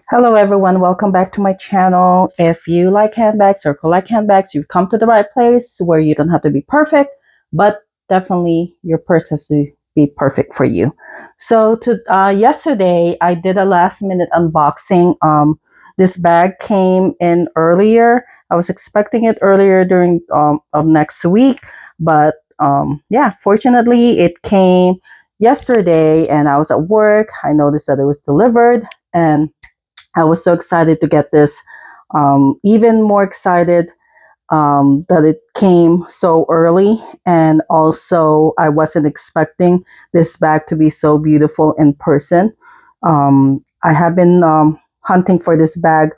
Hello everyone, welcome back to my channel. If you like handbags or collect handbags, you've come to the right place where you don't have to be perfect, but definitely your purse has to be perfect for you. So yesterday I did a last minute unboxing. This bag came in earlier. I was expecting it earlier during of next week, but yeah, fortunately it came yesterday and I was at work. I noticed that it was delivered and I was so excited to get this. Even more excited that it came so early. And also, I wasn't expecting this bag to be so beautiful in person. I have been hunting for this bag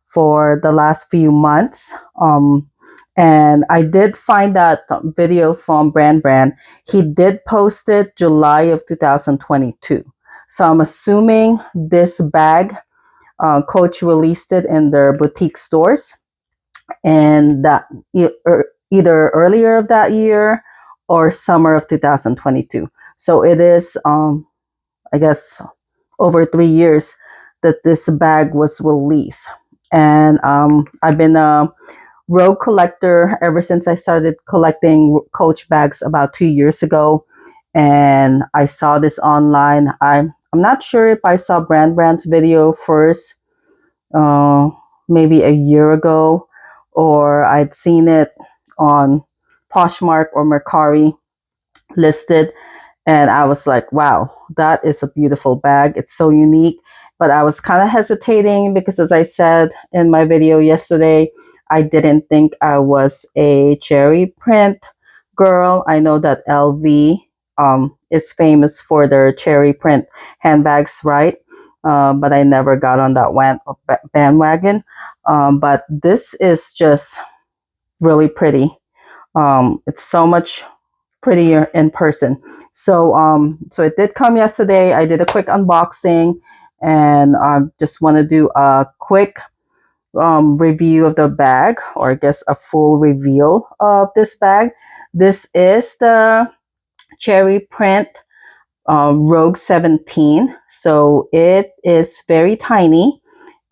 for the last few months. And I did find that video from Brand. He did post it July of 2022. So I'm assuming this bag Coach released it in their boutique stores, and that either earlier of that year or summer of 2022. So it is, I guess, over 3 years that this bag was released. And I've been a Rogue collector ever since I started collecting Coach bags about 2 years ago. And I saw this online. I'm not sure if I saw Brand's video first, uh, maybe a year ago, or I'd seen it on Poshmark or Mercari listed, and I was like, wow, that is a beautiful bag. It's so unique. But I was kind of hesitating because, as I said in my video yesterday, I didn't think I was a cherry print girl. I know that LV is famous for their cherry print handbags, right? But I never got on that bandwagon. But this is just really pretty. It's so much prettier in person. So it did come yesterday. I did a quick unboxing, and I just want to do a quick review of the bag, or I guess a full reveal of this bag. This is the cherry print Rogue 17. So it is very tiny,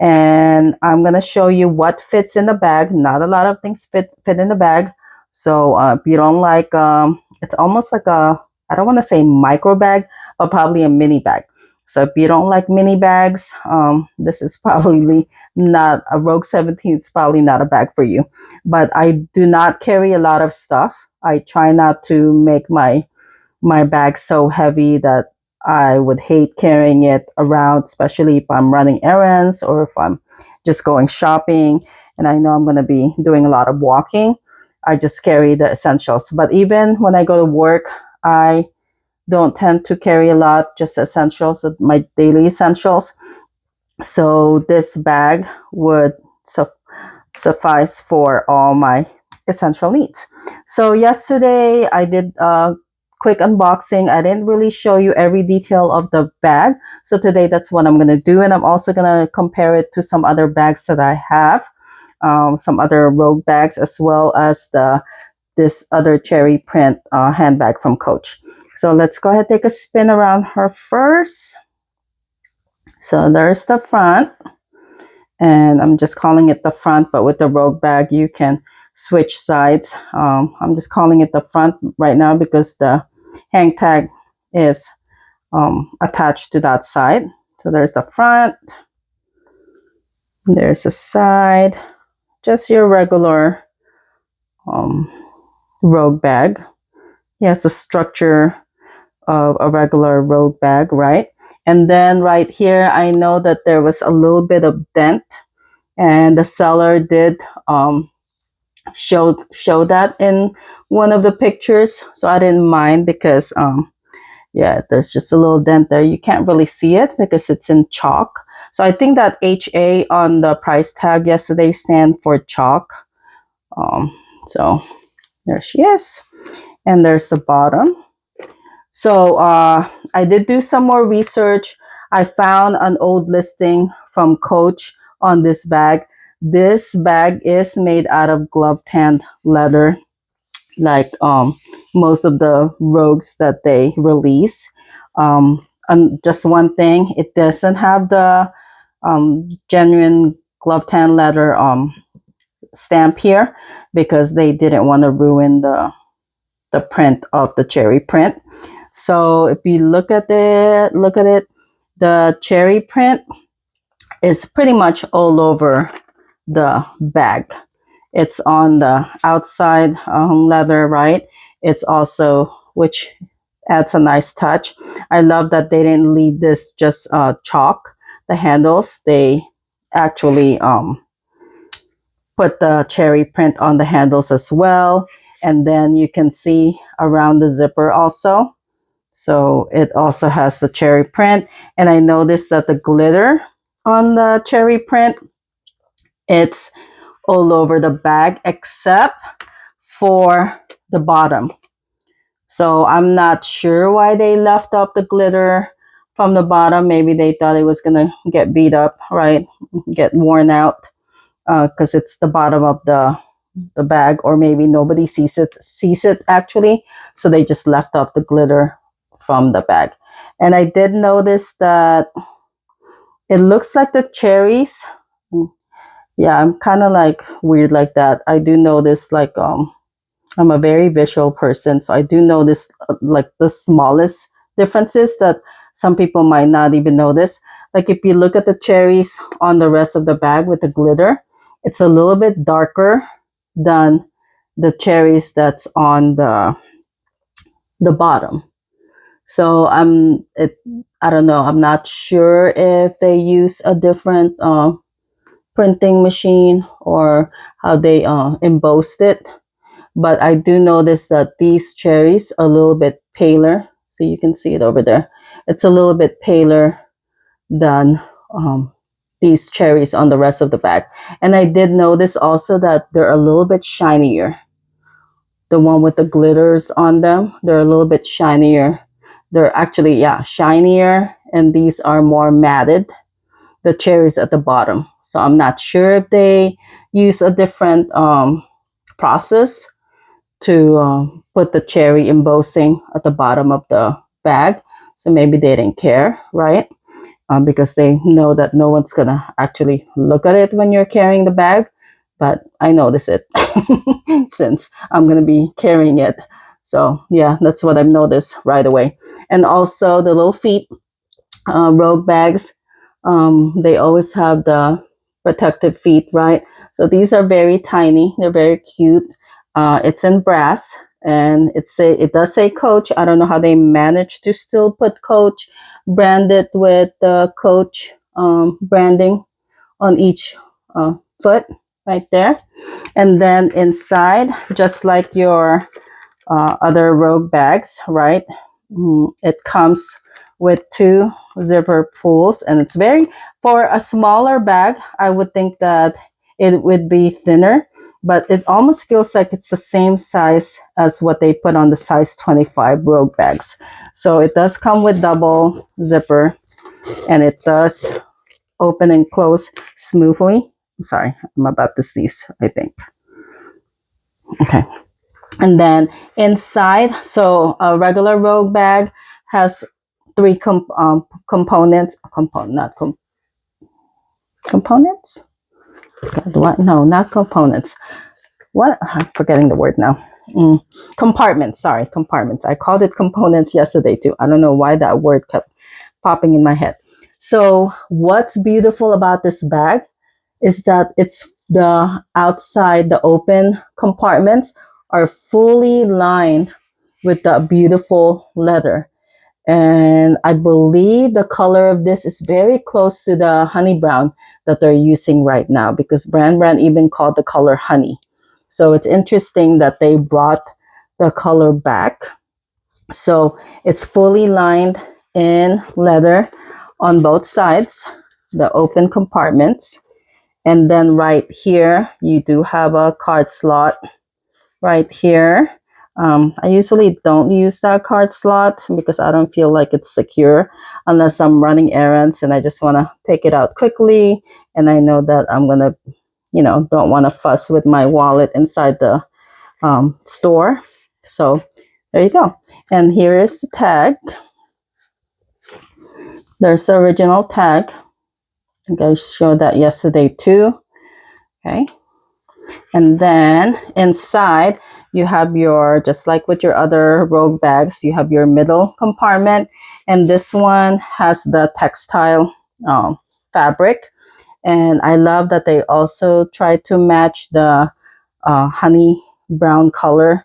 and I'm gonna show you what fits in the bag. Not a lot of things fit in the bag. So if you don't like, it's almost like a, I don't want to say micro bag, but probably a mini bag. So if you don't like mini bags, this is probably not a Rogue 17. It's probably not a bag for you. But I do not carry a lot of stuff. I try not to make my bag so heavy that I would hate carrying it around, especially if I'm running errands or if I'm just going shopping and I know I'm going to be doing a lot of walking. I just carry the essentials. But even when I go to work, I don't tend to carry a lot, just essentials, my daily essentials. So this bag would suffice for all my essential needs. So yesterday I did a quick unboxing. I didn't really show you every detail of the bag. So today that's what I'm going to do. And I'm also going to compare it to some other bags that I have, some other Rogue bags, as well as this other cherry print handbag from Coach. So let's go ahead and take a spin around her first. So there's the front, and I'm just calling it the front, but with the Rogue bag you can switch sides. I'm just calling it the front right now because the hang tag is attached to that side. So there's the front, there's the side, just your regular um, Rogue bag. Yes, the structure of a regular Rogue bag, right? And then right here, I know that there was a little bit of dent, and the seller did show that in one of the pictures, so I didn't mind because yeah, there's just a little dent there. You can't really see it because it's in chalk. So I think that HA on the price tag yesterday stand for chalk. So there she is, and there's the bottom. So I did do some more research. I found an old listing from Coach on this bag. This bag is made out of glove tanned leather, like most of the Rogues that they release. And just one thing, it doesn't have the genuine glove tan leather stamp here, because they didn't want to ruin the print of the cherry print. So if you look at it, the cherry print is pretty much all over the bag. It's on the outside leather, right? It's also, which adds a nice touch. I love that they didn't leave this just chalk, the handles. They actually put the cherry print on the handles as well. And then you can see around the zipper also. So it also has the cherry print. And I noticed that the glitter on the cherry print, it's all over the bag except for the bottom. So I'm not sure why they left off the glitter from the bottom. Maybe they thought it was gonna get beat up, right? Get worn out, because it's the bottom of the bag, or maybe nobody sees it actually. So they just left off the glitter from the bag. And I did notice that it looks like the cherries. Yeah, I'm kind of like weird like that. I do notice, like, I'm a very visual person, so I do notice like the smallest differences that some people might not even notice. Like if you look at the cherries on the rest of the bag with the glitter, it's a little bit darker than the cherries that's on the bottom. So I don't know. I'm not sure if they use a different printing machine or how they embossed it. But I do notice that these cherries are a little bit paler. So you can see it over there. It's a little bit paler than these cherries on the rest of the bag. And I did notice also that they're a little bit shinier. The one with the glitters on them, they're a little bit shinier. They're actually, yeah, shinier. And these are more matted, the cherries at the bottom. So I'm not sure if they use a different process to put the cherry embossing at the bottom of the bag. So maybe they didn't care, right? Because they know that no one's gonna actually look at it when you're carrying the bag. But I notice it since I'm gonna be carrying it. So yeah, that's what I've noticed right away. And also the little feet, Rogue bags, they always have the protective feet, right? So these are very tiny. They're very cute. It's in brass, and it does say Coach. I don't know how they managed to still put Coach branded with the Coach branding on each foot right there. And then inside, just like your other Rogue bags, right? It comes with two zipper pulls, and it's very, for a smaller bag, I would think that it would be thinner, but it almost feels like it's the same size as what they put on the size 25 Rogue bags. So it does come with double zipper, and it does open and close smoothly. I'm sorry, I'm about to sneeze, I think. Okay. And then inside, so a regular Rogue bag has three components. Components? What? No, not components. What? I'm forgetting the word now. Compartments. Sorry, compartments. I called it components yesterday too. I don't know why that word kept popping in my head. So what's beautiful about this bag is that it's the outside, the open compartments are fully lined with the beautiful leather. And I believe the color of this is very close to the honey brown that they're using right now, because Brand even called the color honey. So it's interesting that they brought the color back. So it's fully lined in leather on both sides, the open compartments. And then right here, you do have a card slot right here. I usually don't use that card slot because I don't feel like it's secure unless I'm running errands and I just want to take it out quickly. And I know that I'm going to, don't want to fuss with my wallet inside the store. So there you go. And here is the tag. There's the original tag. think I showed that yesterday too. Okay. And then inside, you have your, just like with your other Rogue bags, you have your middle compartment. And this one has the textile fabric. And I love that they also try to match the honey brown color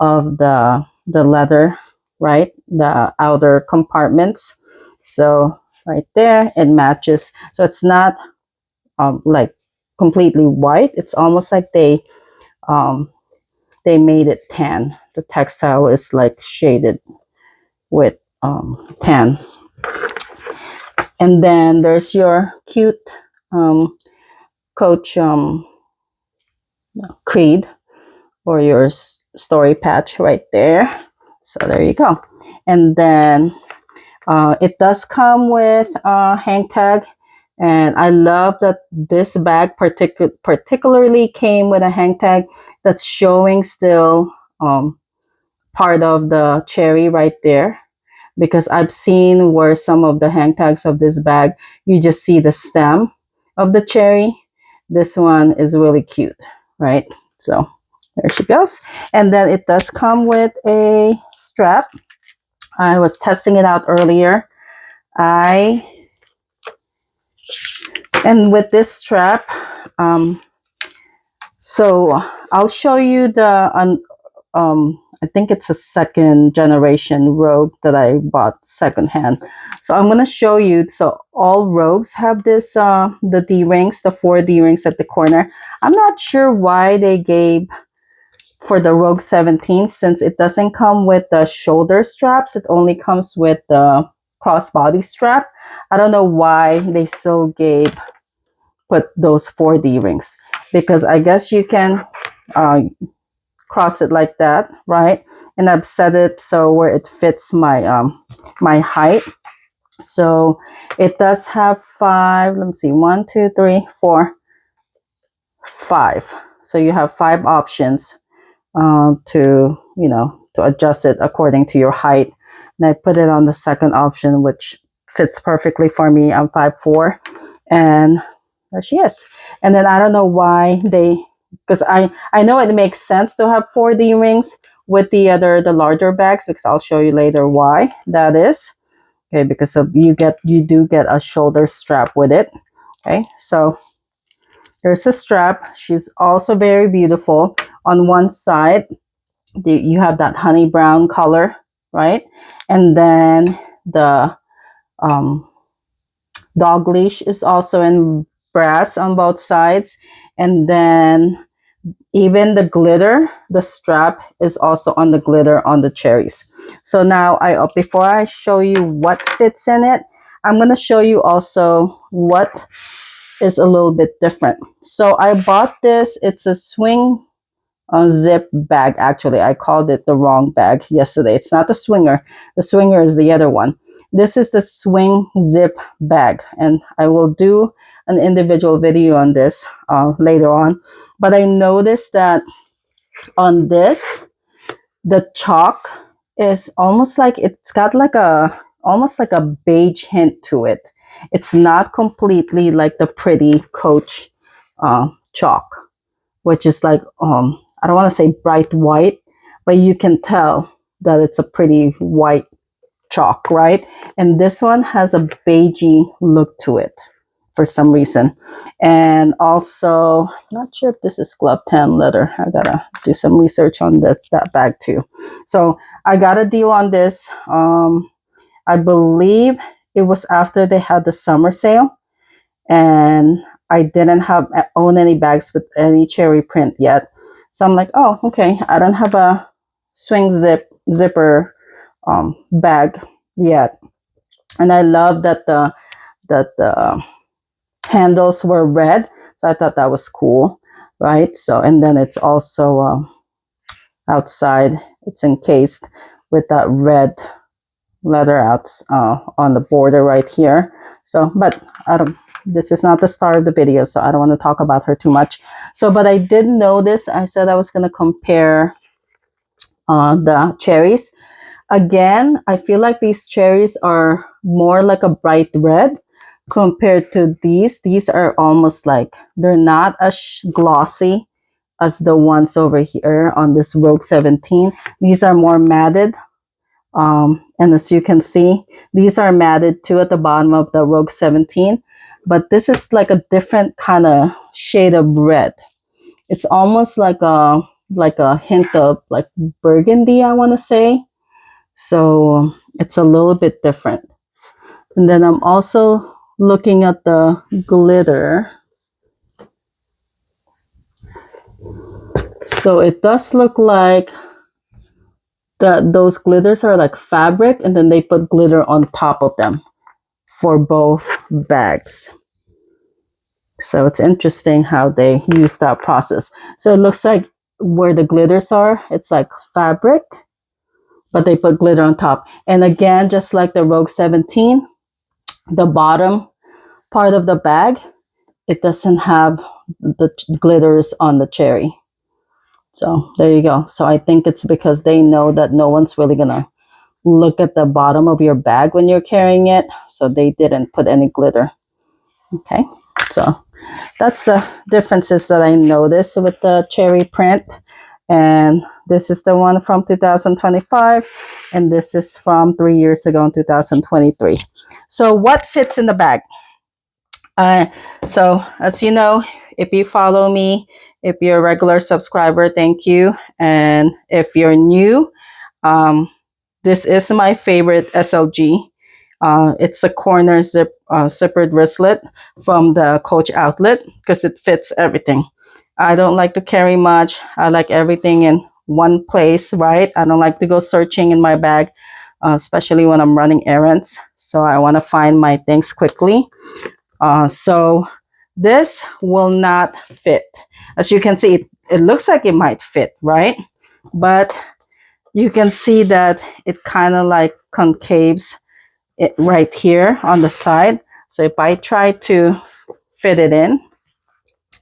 of the leather, right? The outer compartments. So right there, it matches. So it's not like completely white. It's almost like um, they made it tan. The textile is like shaded with tan. And then there's your cute Coach Creed or your story patch right there. So there you go. And then it does come with a hang tag. And I love that this bag particularly came with a hang tag that's showing still part of the cherry right there. Because I've seen where some of the hang tags of this bag, you just see the stem of the cherry. This one is really cute, right? So there she goes. And then it does come with a strap. I was testing it out earlier. And with this strap, so I'll show you the, I think it's a second generation Rogue that I bought secondhand. So I'm going to show you. So all Rogues have this, the D-rings, the 4 D-rings at the corner. I'm not sure why they gave for the Rogue 17, since it doesn't come with the shoulder straps. It only comes with the crossbody strap. I don't know why they still put those 4 D-rings, because I guess you can cross it like that, right? And I've set it so where it fits my my height. So it does have 5, let me see, 1, 2, 3, 4, 5. So you have 5 options to, you know, to adjust it according to your height. And I put it on the second option, which fits perfectly for me. I'm 5'4", and there she is. And then I don't know why because I know it makes sense to have 4 D-rings with the larger bags, because I'll show you later why that is. Okay, because you do get a shoulder strap with it. Okay, so there's a strap. She's also very beautiful. On one side, you have that honey brown color, right? And then the dog leash is also in brass on both sides. And then even the glitter, the strap is also on the glitter on the cherries. So now before I show you what fits in it, I'm going to show you also what is a little bit different. So I bought this. It's a swing zip bag. Actually, I called it the wrong bag yesterday. It's not the swinger. The swinger is the other one. This is the swing zip bag, and I will do an individual video on this later on. But I noticed that on this, the chalk is almost like it's got like almost like a beige hint to it. It's not completely like the pretty Coach chalk, which is like I don't want to say bright white, but you can tell that it's a pretty white chalk, right? And this one has a beigey look to it for some reason. And also, not sure if this is glove tan leather. I gotta do some research on that bag too. So I got a deal on this. I believe it was after they had the summer sale, and I didn't own any bags with any cherry print yet. So I'm like, oh, okay. I don't have a swing zipper bag yet, and I love that the handles were red, so I thought that was cool, right? So, and then it's also outside. It's encased with that red leather on the border right here. So, but I don't. This is not the start of the video, so I don't want to talk about her too much. So, but I did notice. I said I was going to compare the cherries. Again, I feel like these cherries are more like a bright red compared to these are almost like, they're not as glossy as the ones over here on this Rogue 17. These are more matted. And as you can see, these are matted too at the bottom of the Rogue 17. But this is like a different kind of shade of red. It's almost like a hint of like burgundy, I want to say. So it's a little bit different. And then I'm also looking at the glitter. So it does look like those glitters are like fabric, and then they put glitter on top of them for both bags. So it's interesting how they use that process. So it looks like where the glitters are, it's like fabric, but they put glitter on top. And again, just like the Rogue 17, the bottom part of the bag, it doesn't have the glitters on the cherry. So there you go. So I think it's because they know that no one's really gonna look at the bottom of your bag when you're carrying it. So they didn't put any glitter. Okay, so that's the differences that I noticed with the cherry print. And this is the one from 2025, and this is from 3 years ago in 2023. So what fits in the bag? So as you know, if you follow me, if you're a regular subscriber, thank you. And if you're new, this is my favorite SLG. It's the corner zippered wristlet from the Coach outlet because it fits everything. I don't like to carry much. I like everything in one place, right? I don't like to go searching in my bag, especially when I'm running errands. So I want to find my things quickly. So this will not fit. As you can see, it looks like it might fit, right? But you can see that it kind of like concaves it right here on the side. So if I try to fit it in,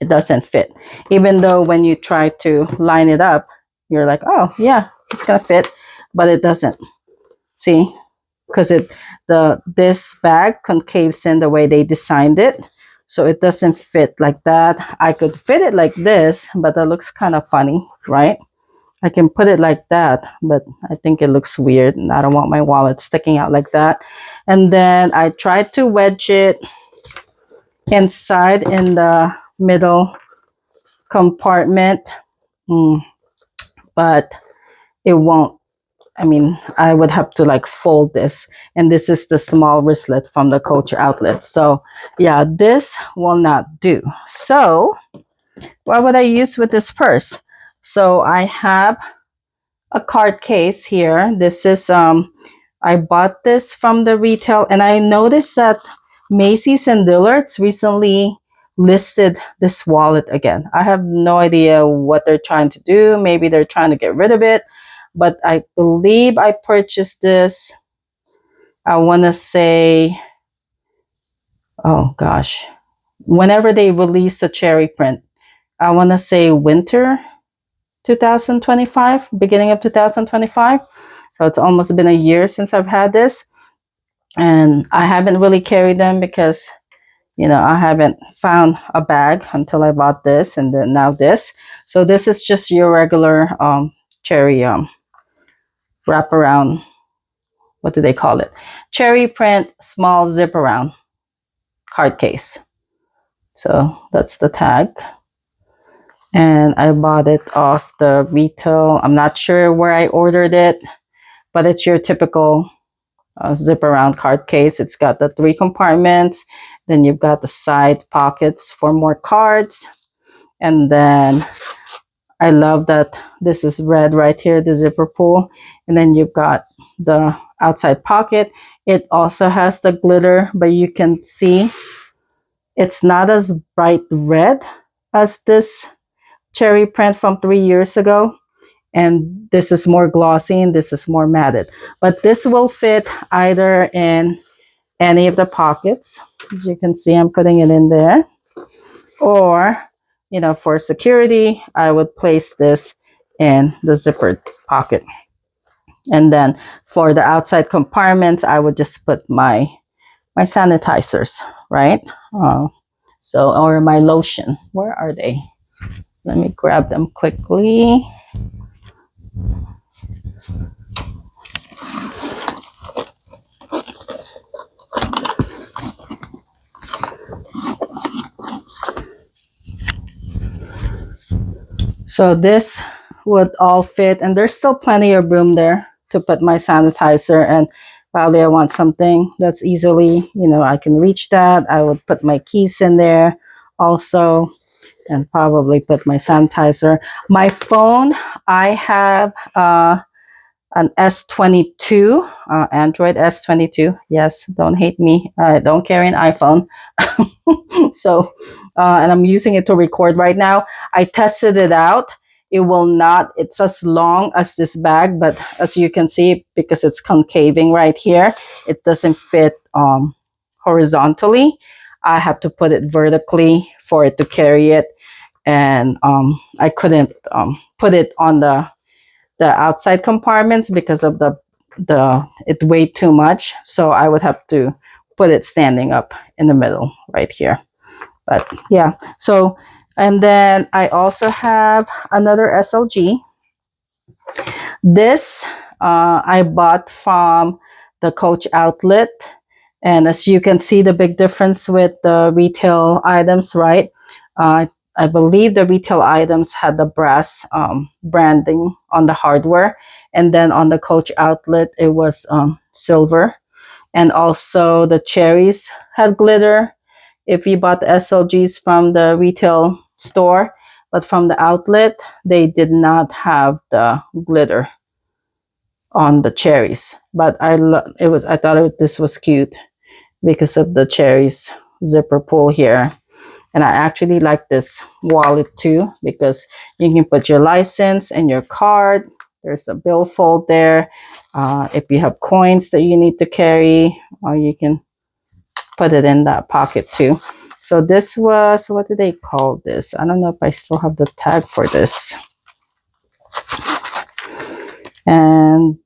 it doesn't fit. Even though when you try to line it up, you're like, oh yeah, it's gonna fit, but it doesn't. See, because this bag concaves in the way they designed it, so it doesn't fit like that. I could fit it like this, but that looks kind of funny, right? I can put it like that, but I think it looks weird, and I don't want my wallet sticking out like that. And then I tried to wedge it inside in the middle compartment, but it won't. I mean, I would have to like fold this, and this is the small wristlet from the Coach outlet. So yeah, this will not do. So what would I use with this purse? So I have a card case here. This is I bought this from the retail, and I noticed that Macy's and Dillard's recently listed this wallet again. I have no idea what they're trying to do. Maybe they're trying to get rid of it, but I believe I purchased this, I want to say, oh gosh, whenever they released the cherry print, I want to say winter 2025, beginning of 2025. So it's almost been a year since I've had this, and I haven't really carried them because, you know, I haven't found a bag until I bought this, and then now this. So this is just your regular cherry wraparound. What do they call it? Cherry print small zip around card case. So that's the tag. And I bought it off the retail. I'm not sure where I ordered it, but it's your typical zip around card case. It's got the 3 compartments. Then you've got the side pockets for more cards. And then I love that this is red right here, the zipper pull. And then you've got the outside pocket. It also has the glitter, but you can see it's not as bright red as this cherry print from 3 years ago. And this is more glossy, and this is more matted. But this will fit either in any of the pockets. As you can see, I'm putting it in there. Or, you know, for security, I would place this in the zippered pocket. And then for the outside compartments, I would just put my my sanitizers, right? So, or my lotion. Where are they? Let me grab them quickly. So this would all fit, and there's still plenty of room there to put my sanitizer. And probably I want something that's easily, I can reach that. I would put my keys in there also, and probably put my sanitizer. My phone, I have an S22, Android S22. Yes, don't hate me. I don't carry an iPhone. So, and I'm using it to record right now. I tested it out. It will not, it's as long as this bag, but as you can see, because it's concaving right here, it doesn't fit horizontally. I have to put it vertically for it to carry it. And I couldn't put it on the outside compartments because of the it weighed too much. So I would have to put it standing up in the middle right here. But yeah, so, and then I also have another SLG. This I bought from the Coach outlet. And as you can see, the big difference with the retail items, right? I believe the retail items had the brass branding on the hardware. And then on the Coach outlet, it was silver. And also the cherries had glitter if you bought the SLGs from the retail store, but from the outlet, they did not have the glitter on the cherries. But I thought this was cute because of the cherries zipper pull here. And I actually like this wallet too because you can put your license and your card. There's a billfold there. If you have coins that you need to carry, or you can put it in that pocket too. So this was, what do they call this? I don't know if I still have the tag for this. And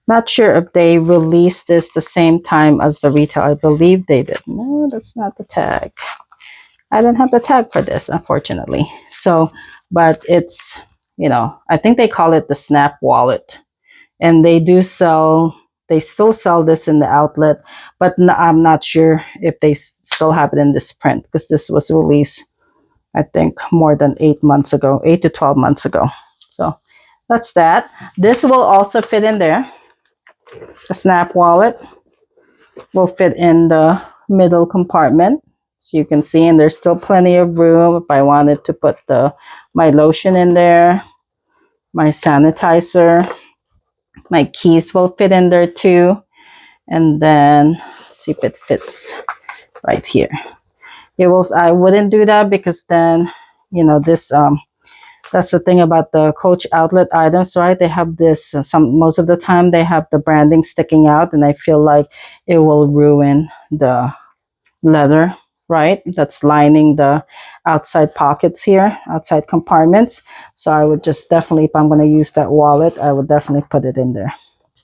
not sure if they released this the same time as the retail. I believe they did. No, that's not the tag. I don't have the tag for this, unfortunately. So, but it's, I think they call it the Snap Wallet. And they still sell this in the outlet, but I'm not sure if they still have it in this print because this was released, I think, more than 8 months ago, 8 to 12 months ago. So that's that. This will also fit in there. The Snap Wallet will fit in the middle compartment. So you can see, and there's still plenty of room if I wanted to put my lotion in there, my sanitizer. My keys will fit in there too. And then see if it fits right here. I wouldn't do that because then, this, that's the thing about the Coach outlet items, right? They have this, most of the time they have the branding sticking out, and I feel like it will ruin the leather, right? That's lining the outside pockets here, outside compartments. So I would just definitely, if I'm going to use that wallet, I would definitely put it in there.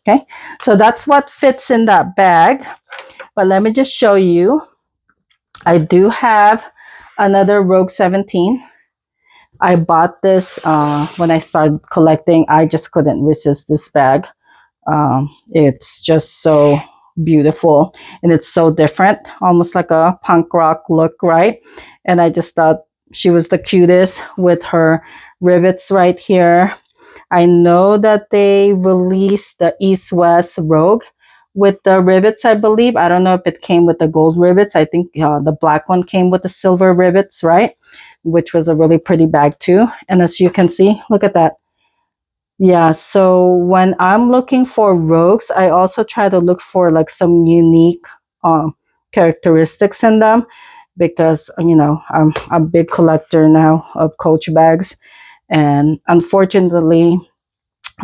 Okay, so that's what fits in that bag. But let me just show you. I do have another Rogue 17. I bought this when I started collecting. I just couldn't resist this bag. It's just so beautiful and it's so different, almost like a punk rock look, right? And I just thought she was the cutest with her rivets right here. I know that they released the East West Rogue with the rivets, I believe. I don't know if it came with the gold rivets. I think the black one came with the silver rivets, right? Which was a really pretty bag too. And as you can see, look at that. Yeah, so when I'm looking for rogues, I also try to look for like some unique characteristics in them because, I'm a big collector now of Coach bags. And unfortunately,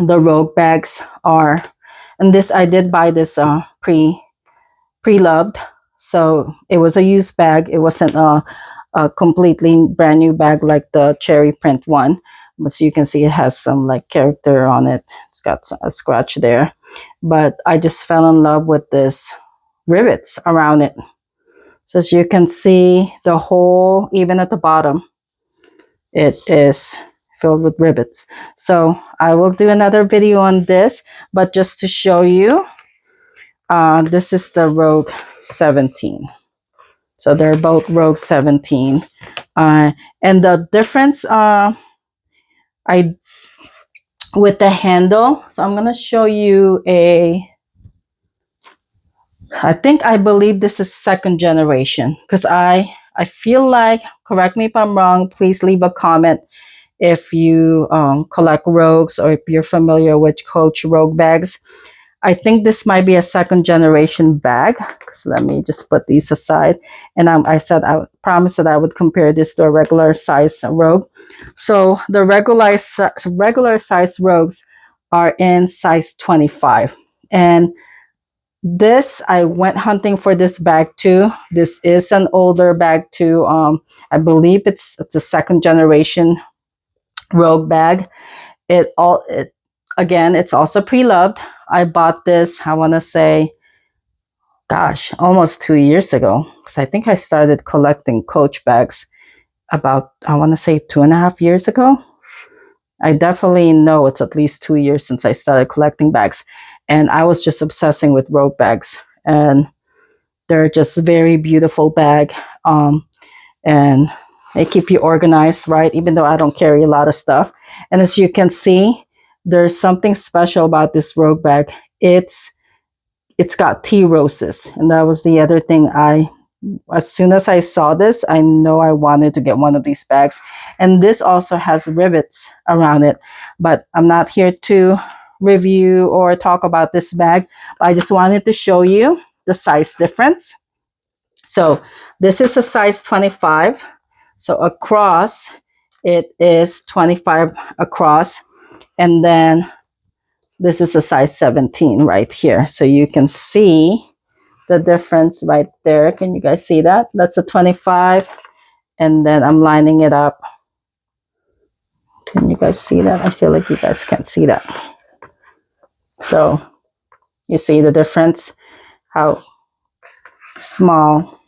the Rogue bags are, and this, I did buy this pre-loved. So it was a used bag. It wasn't a completely brand new bag like the cherry print one. But so you can see it has some like character on it. It's got a scratch there. But I just fell in love with this rivets around it. So as you can see, the hole, even at the bottom, it is filled with rivets. So I will do another video on this, but just to show you, this is the Rogue 17. So they're both Rogue 17. And the difference I with the handle, so I'm going to show you I believe this is second generation, because I feel like, correct me if I'm wrong, please leave a comment if you collect Rogues or if you're familiar with Coach Rogue bags. I think this might be a second generation bag. So let me just put these aside. And I said I promised that I would compare this to a regular size Rogue. So the regular size Rogues are in size 25. And this, I went hunting for this bag too. This is an older bag too. I believe it's a second generation Rogue bag. Again, it's also pre-loved. I bought this, I want to say, gosh, almost 2 years ago, because I think I started collecting Coach bags about, I want to say, 2.5 years ago. I definitely know it's at least 2 years since I started collecting bags, and I was just obsessing with Rogue bags, and they're just very beautiful bag, and they keep you organized, right? Even though I don't carry a lot of stuff. And as you can see, there's something special about this Rogue bag. It's got tea roses, and that was the other thing. As soon as I saw this, I know I wanted to get one of these bags. And this also has rivets around it, but I'm not here to review or talk about this bag. I just wanted to show you the size difference. So this is a size 25. So across, it is 25 across. And then this is a size 17 right here. So you can see the difference right there. Can you guys see that? That's a 25. And then I'm lining it up. Can you guys see that? I feel like you guys can't see that. So you see the difference? How small.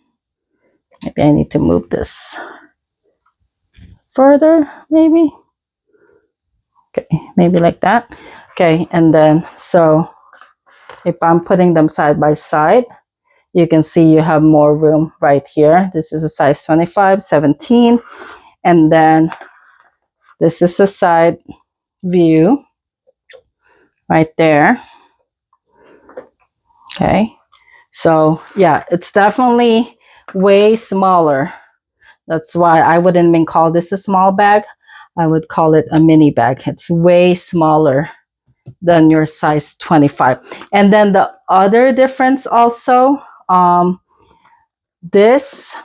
Maybe I need to move this further, maybe. Okay, maybe like that. Okay, and then so if I'm putting them side by side, you can see you have more room right here. This is a size 25, 17, and then this is a side view right there. Okay, so yeah, it's definitely way smaller. That's why I wouldn't even call this a small bag. I would call it a mini bag. It's way smaller than your size 25. And then the other difference also, this,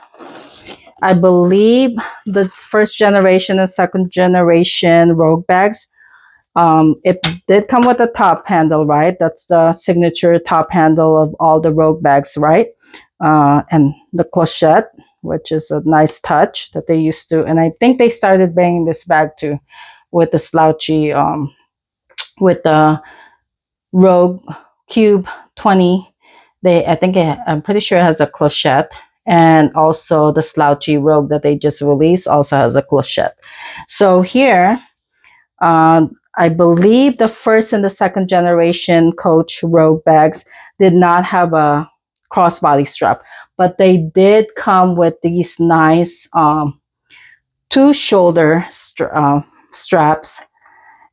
I believe the first generation and second generation Rogue bags, it did come with a top handle, right? That's the signature top handle of all the Rogue bags, right? And the clochette, which is a nice touch that they used to, and I think they started bringing this bag too, with the slouchy, with the Rogue Cube 20. I'm pretty sure it has a clochette, and also the slouchy Rogue that they just released also has a clochette. So here, I believe the first and the second generation Coach Rogue bags did not have a crossbody strap, but they did come with these nice two shoulder straps.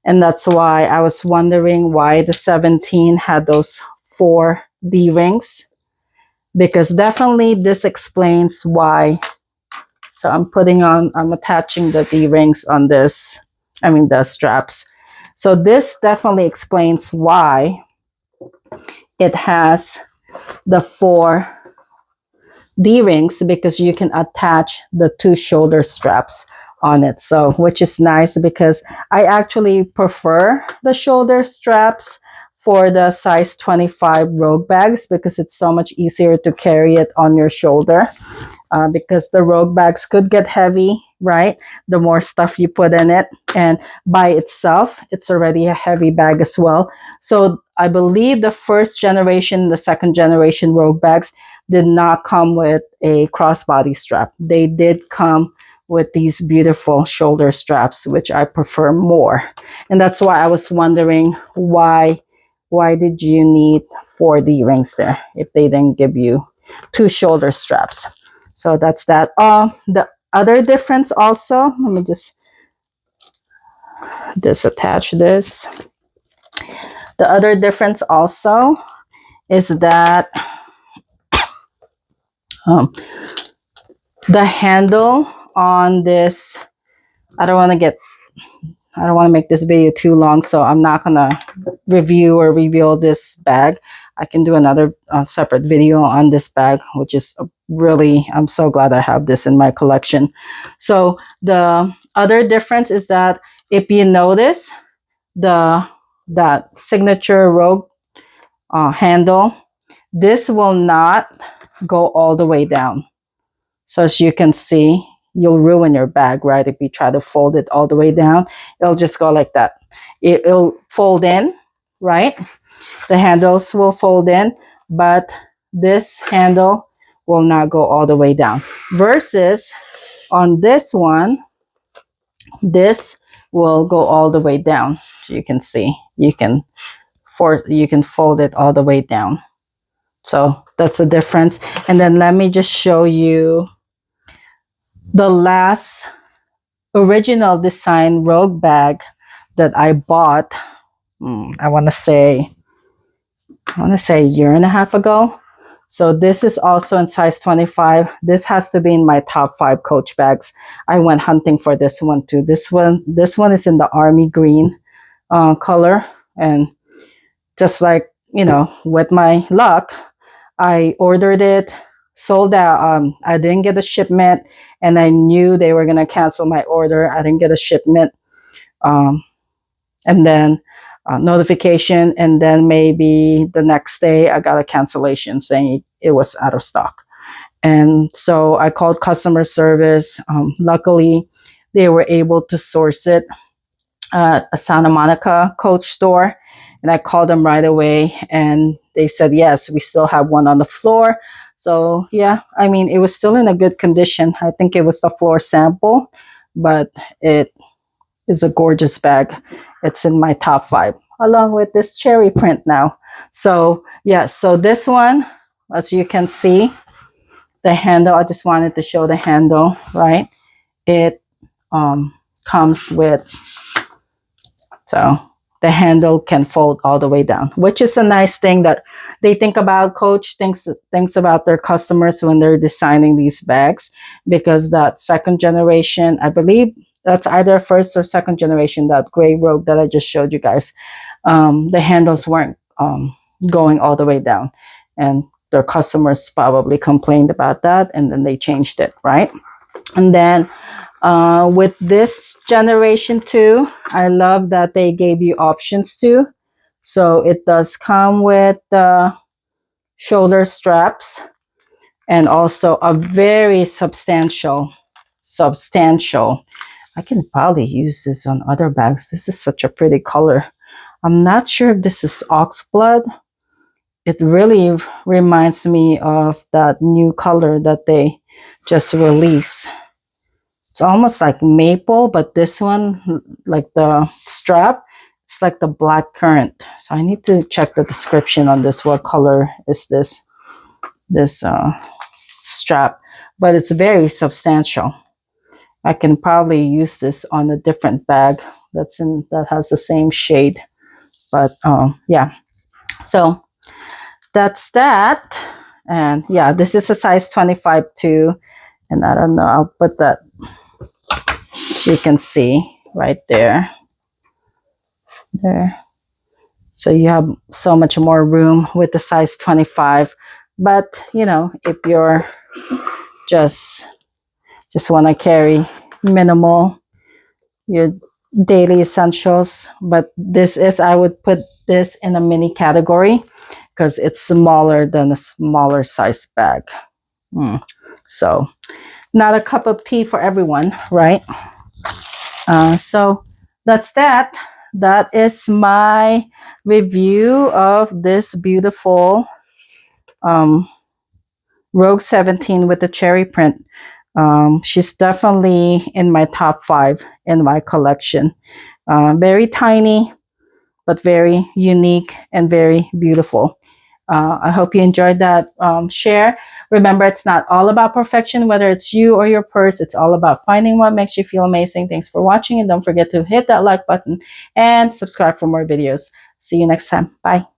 And that's why I was wondering why the 17 had those 4 D-rings, because definitely this explains why. So I'm attaching the D-rings on this, the straps. So this definitely explains why it has the 4 D-rings, because you can attach the 2 shoulder straps on it. So, which is nice, because I actually prefer the shoulder straps for the size 25 Rogue bags, because it's so much easier to carry it on your shoulder, because the Rogue bags could get heavy, right? The more stuff you put in it, and by itself, it's already a heavy bag as well. So I believe the first generation, the second generation Rogue bags did not come with a crossbody strap. They did come with these beautiful shoulder straps, which I prefer more. And that's why I was wondering why did you need 4D rings there if they didn't give you 2 shoulder straps. So that's that. The other difference also, let me just disattach this. The other difference also is that um, the handle on this, I don't want to make this video too long, so I'm not gonna review or reveal this bag. I can do another separate video on this bag, which is really, I'm so glad I have this in my collection. So the other difference is that if you notice that signature Rogue handle, this will not go all the way down. So as you can see, you'll ruin your bag, right? If you try to fold it all the way down, it'll just go like that. It'll fold in, right? The handles will fold in, but this handle will not go all the way down. Versus on this one, this will go all the way down. So you can see, you can fold it all the way down. So that's the difference. And then let me just show you the last original design Rogue bag that I bought. I want to say a year and a half ago. So this is also in size 25. This has to be in my top 5 Coach bags. I went hunting for this one too. This one is in the army green color, and just like, you know, with my luck, I ordered it, sold out. I didn't get a shipment, and I knew they were going to cancel my order. I didn't get a shipment. And then notification, and then maybe the next day I got a cancellation saying it was out of stock. And so I called customer service. Luckily, they were able to source it at a Santa Monica Coach store. And I called them right away, and they said, yes, we still have one on the floor. So yeah, I mean, it was still in a good condition. I think it was the floor sample, but it is a gorgeous bag. It's in my top 5, along with this cherry print now. So yeah, so this one, as you can see, the handle, I just wanted to show the handle, right? It comes with, so the handle can fold all the way down, which is a nice thing that they think about. Coach thinks about their customers when they're designing these bags, because that second generation, I believe that's either first or second generation, that gray Rogue that I just showed you guys, the handles weren't going all the way down, and their customers probably complained about that, and then they changed it, right? And then with this generation too, I love that they gave you options too. So it does come with shoulder straps, and also a very substantial. I can probably use this on other bags. This is such a pretty color. I'm not sure if this is oxblood. It really reminds me of that new color that they just released. It's almost like maple, but this one, like the strap, it's like the black currant. So I need to check the description on this. What color is this strap? But it's very substantial. I can probably use this on a different bag that has the same shade. But yeah, so that's that. And yeah, this is a size 25 too. And I don't know, I'll put that, you can see right there. So you have so much more room with the size 25. But you know, if you're just want to carry minimal, your daily essentials. But this is, I would put this in a mini category because it's smaller than a smaller size bag. So not a cup of tea for everyone, right? So that's that. That is my review of this beautiful Rogue 17 with the cherry print. She's definitely in my top 5 in my collection. Very tiny, but very unique and very beautiful. I hope you enjoyed that share. Remember, it's not all about perfection, whether it's you or your purse. It's all about finding what makes you feel amazing. Thanks for watching, and don't forget to hit that like button and subscribe for more videos. See you next time. Bye.